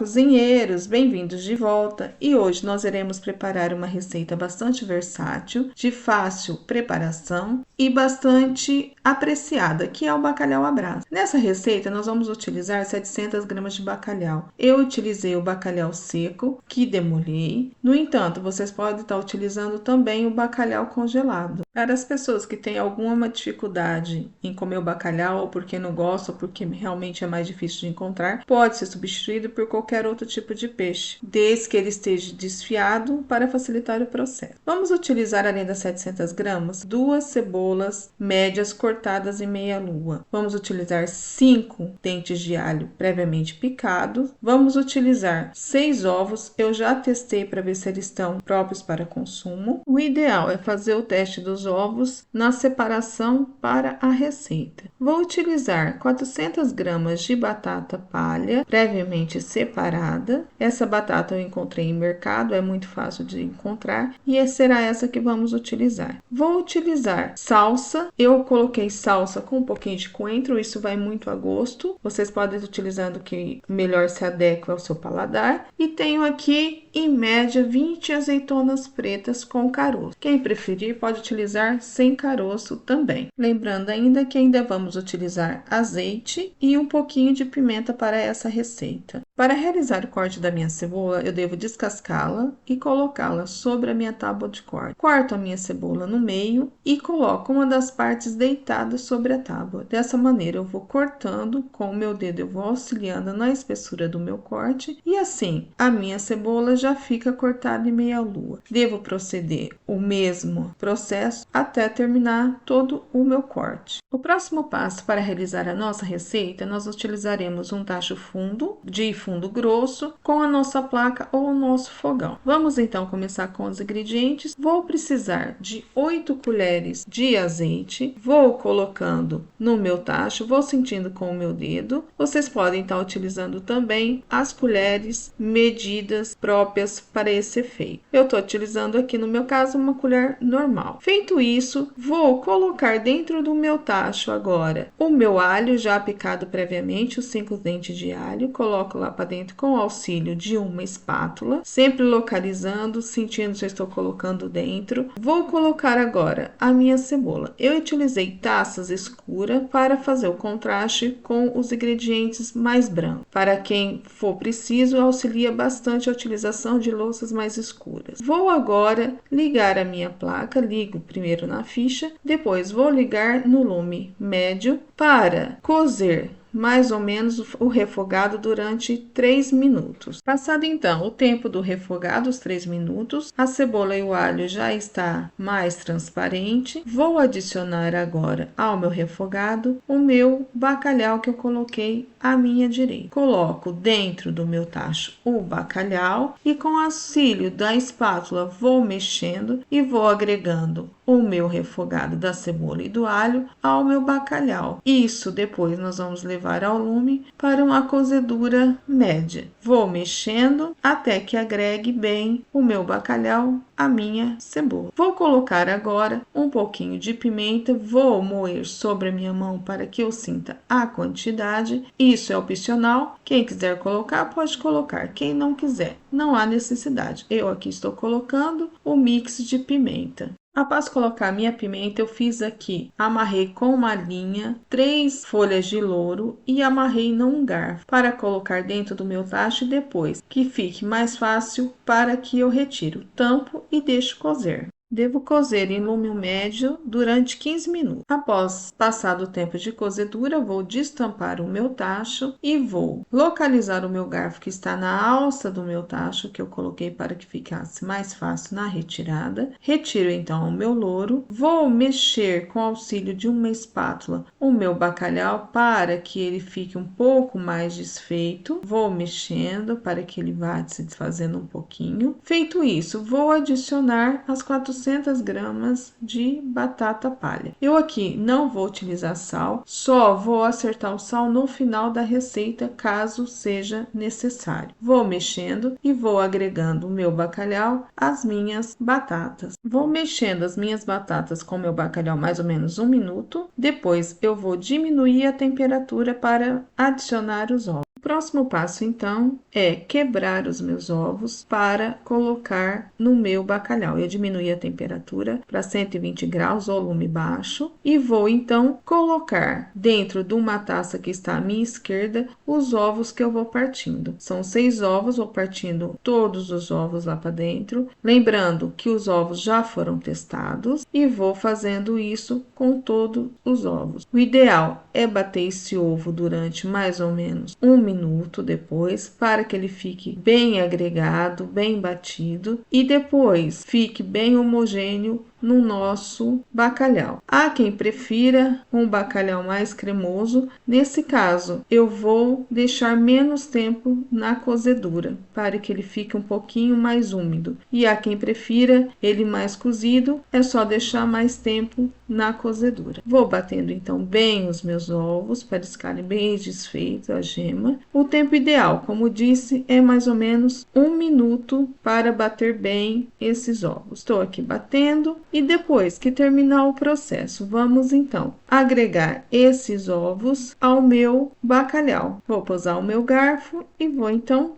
cozinheiros, bem-vindos de volta e hoje nós iremos preparar uma receita bastante versátil, de fácil preparação e bastante apreciada, que é o bacalhau à brasa. Nessa receita nós vamos utilizar 700 gramas de bacalhau. Eu utilizei o bacalhau seco, que demolhei. No entanto, vocês podem estar utilizando também o bacalhau congelado. Para as pessoas que têm alguma dificuldade em comer o bacalhau, ou porque não gostam, ou porque realmente é mais difícil de encontrar, pode ser substituído por qualquer outro tipo de peixe, desde que ele esteja desfiado para facilitar o processo. Vamos utilizar, além das 700 gramas, 2 cebolas médias cortadas em meia lua. Vamos utilizar 5 dentes de alho previamente picados. Vamos utilizar 6 ovos. Eu já testei para ver se eles estão próprios para consumo. O ideal é fazer o teste dos ovos na separação para a receita. Vou utilizar 400 gramas de batata palha previamente separada. Essa batata eu encontrei em mercado, é muito fácil de encontrar e será essa que vamos utilizar. Vou utilizar salsa. Eu coloquei salsa com um pouquinho de coentro, isso vai muito a gosto. Vocês podem utilizar o que melhor se adequa ao seu paladar. E tenho aqui, em média, 20 azeitonas pretas com caroço. Quem preferir pode utilizar sem caroço também. Lembrando ainda que ainda vamos utilizar azeite e um pouquinho de pimenta para essa receita. Para realizar o corte da minha cebola, eu devo descascá-la e colocá-la sobre a minha tábua de corte. Corto a minha cebola no meio e coloco uma das partes deitada sobre a tábua. Dessa maneira eu vou cortando, com o meu dedo eu vou auxiliando na espessura do meu corte e assim a minha cebola já fica cortada em meia lua. Devo proceder o mesmo processo até terminar todo o meu corte. O próximo passo para realizar a nossa receita, nós utilizaremos um tacho fundo, de fundo grosso, com a nossa placa ou o nosso fogão. Vamos então começar com os ingredientes. Vou precisar de 8 colheres de azeite. Vou colocando no meu tacho, vou sentindo com o meu dedo. Vocês podem estar utilizando também as colheres medidas próprias para esse efeito. Eu estou utilizando aqui no meu caso uma colher normal. Feito isso, vou colocar dentro do meu tacho agora o meu alho já picado previamente, os 5 dentes de alho. Coloco lá para dentro com o auxílio de uma espátula, sempre localizando, sentindo se eu estou colocando dentro. Vou colocar agora a minha cebola. Eu utilizei taças escuras para fazer o contraste com os ingredientes mais brancos. Para quem for preciso, auxilia bastante a utilização de louças mais escuras. Vou agora ligar a minha placa, ligo primeiro na ficha, depois vou ligar no lume médio para cozer mais ou menos o refogado durante 3 minutos. Passado então o tempo do refogado, os 3 minutos, a cebola e o alho já está mais transparente. Vou adicionar agora ao meu refogado o meu bacalhau que eu coloquei à minha direita. Coloco dentro do meu tacho o bacalhau e com auxílio da espátula vou mexendo e vou agregando o meu refogado da cebola e do alho ao meu bacalhau. Isso depois nós vamos levar ao lume para uma cozedura média. Vou mexendo até que agregue bem o meu bacalhau à minha cebola. Vou colocar agora um pouquinho de pimenta, vou moer sobre a minha mão para que eu sinta a quantidade. Isso é opcional, quem quiser colocar pode colocar, quem não quiser, não há necessidade. Eu aqui estou colocando o mix de pimenta. Após colocar minha pimenta, eu fiz aqui, amarrei com uma linha 3 folhas de louro e amarrei num garfo para colocar dentro do meu tacho e depois que fique mais fácil para que eu retiro, tampo e deixo cozer. Devo cozer em lume médio durante 15 minutos. Após passado o tempo de cozedura, vou destampar o meu tacho e vou localizar o meu garfo que está na alça do meu tacho, que eu coloquei para que ficasse mais fácil na retirada. Retiro então o meu louro. Vou mexer com auxílio de uma espátula o meu bacalhau para que ele fique um pouco mais desfeito. Vou mexendo para que ele vá se desfazendo um pouquinho. Feito isso, vou adicionar as 400 gramas de batata palha. Eu aqui não vou utilizar sal, só vou acertar o sal no final da receita, caso seja necessário. Vou mexendo e vou agregando o meu bacalhau às minhas batatas. Vou mexendo as minhas batatas com o meu bacalhau mais ou menos 1 minuto. Depois eu vou diminuir a temperatura para adicionar os ovos. O próximo passo, então, é quebrar os meus ovos para colocar no meu bacalhau. Eu diminuí a temperatura para 120 graus ou lume baixo e vou, então, colocar dentro de uma taça que está à minha esquerda os ovos que eu vou partindo. São 6 ovos, vou partindo todos os ovos lá para dentro. Lembrando que os ovos já foram testados e vou fazendo isso com todos os ovos. O ideal é bater esse ovo durante mais ou menos 1 minuto depois, para que ele fique bem agregado, bem batido e depois fique bem homogêneo no nosso bacalhau. Há quem prefira um bacalhau mais cremoso. Nesse caso, eu vou deixar menos tempo na cozedura, para que ele fique um pouquinho mais úmido. E há quem prefira ele mais cozido, é só deixar mais tempo na cozedura. Vou batendo então bem os meus ovos para eles ficarem bem desfeitos a gema. O tempo ideal, como disse, é mais ou menos 1 minuto para bater bem esses ovos. Estou aqui batendo e depois que terminar o processo, vamos então agregar esses ovos ao meu bacalhau. Vou posar o meu garfo e vou então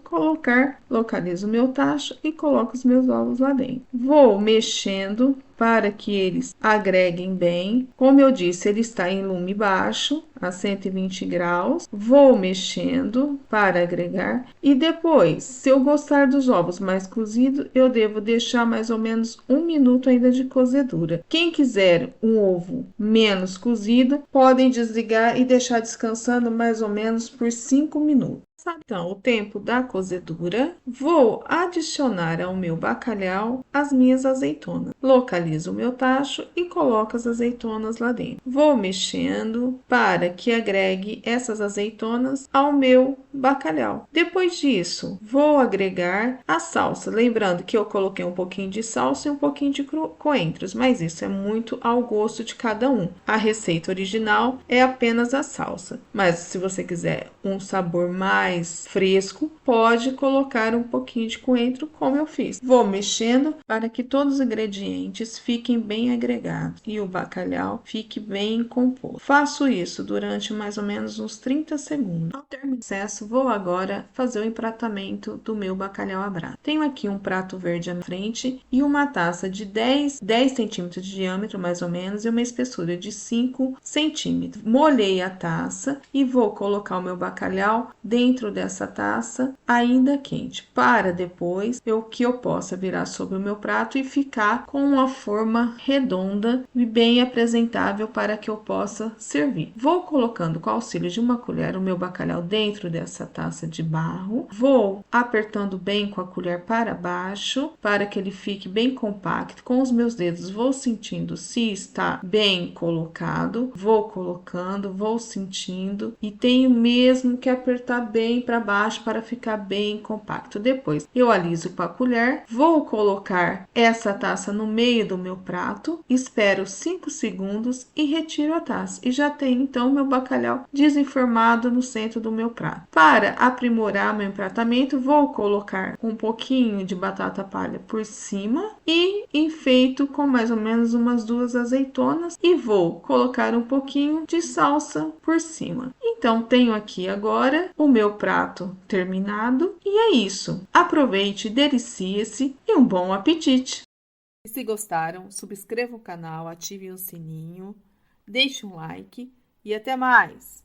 localizo o meu tacho e coloco os meus ovos lá dentro. Vou mexendo para que eles agreguem bem. Como eu disse, ele está em lume baixo, a 120 graus. Vou mexendo para agregar e depois, se eu gostar dos ovos mais cozidos, eu devo deixar mais ou menos 1 minuto ainda de cozedura. Quem quiser um ovo menos cozido, podem desligar e deixar descansando mais ou menos por 5 minutos. Então, o tempo da cozedura, vou adicionar ao meu bacalhau as minhas azeitonas. Localizo o meu tacho e coloco as azeitonas lá dentro. Vou mexendo para que agregue essas azeitonas ao meu bacalhau. Depois disso, vou agregar a salsa. Lembrando que eu coloquei um pouquinho de salsa e um pouquinho de coentros, mas isso é muito ao gosto de cada um. A receita original é apenas a salsa, mas se você quiser um sabor mais fresco, pode colocar um pouquinho de coentro, como eu fiz. Vou mexendo para que todos os ingredientes fiquem bem agregados e o bacalhau fique bem composto. Faço isso durante mais ou menos uns 30 segundos. Ao terminar o processo, vou agora fazer o empratamento do meu bacalhau à brasa. Tenho aqui um prato verde na frente e uma taça de 10 centímetros de diâmetro, mais ou menos, e uma espessura de 5 centímetros. Molhei a taça e vou colocar o meu bacalhau dentro dessa taça ainda quente, para depois eu possa virar sobre o meu prato e ficar com uma forma redonda e bem apresentável para que eu possa servir. Vou colocando com o auxílio de uma colher o meu bacalhau dentro dessa taça de barro, vou apertando bem com a colher para baixo para que ele fique bem compacto. Com os meus dedos vou sentindo se está bem colocado, vou colocando, vou sentindo e tenho mesmo que apertar bem para baixo para ficar bem compacto. Depois eu aliso com a colher, vou colocar essa taça no meio do meu prato, espero 5 segundos e retiro a taça. E já tenho então meu bacalhau desenformado no centro do meu prato. Para aprimorar meu empratamento, vou colocar um pouquinho de batata palha por cima e enfeito com mais ou menos umas 2 azeitonas e vou colocar um pouquinho de salsa por cima. Então tenho aqui agora o meu prato terminado e é isso. Aproveite, delicie-se e um bom apetite! E se gostaram, subscreva o canal, ative o sininho, deixe um like e até mais!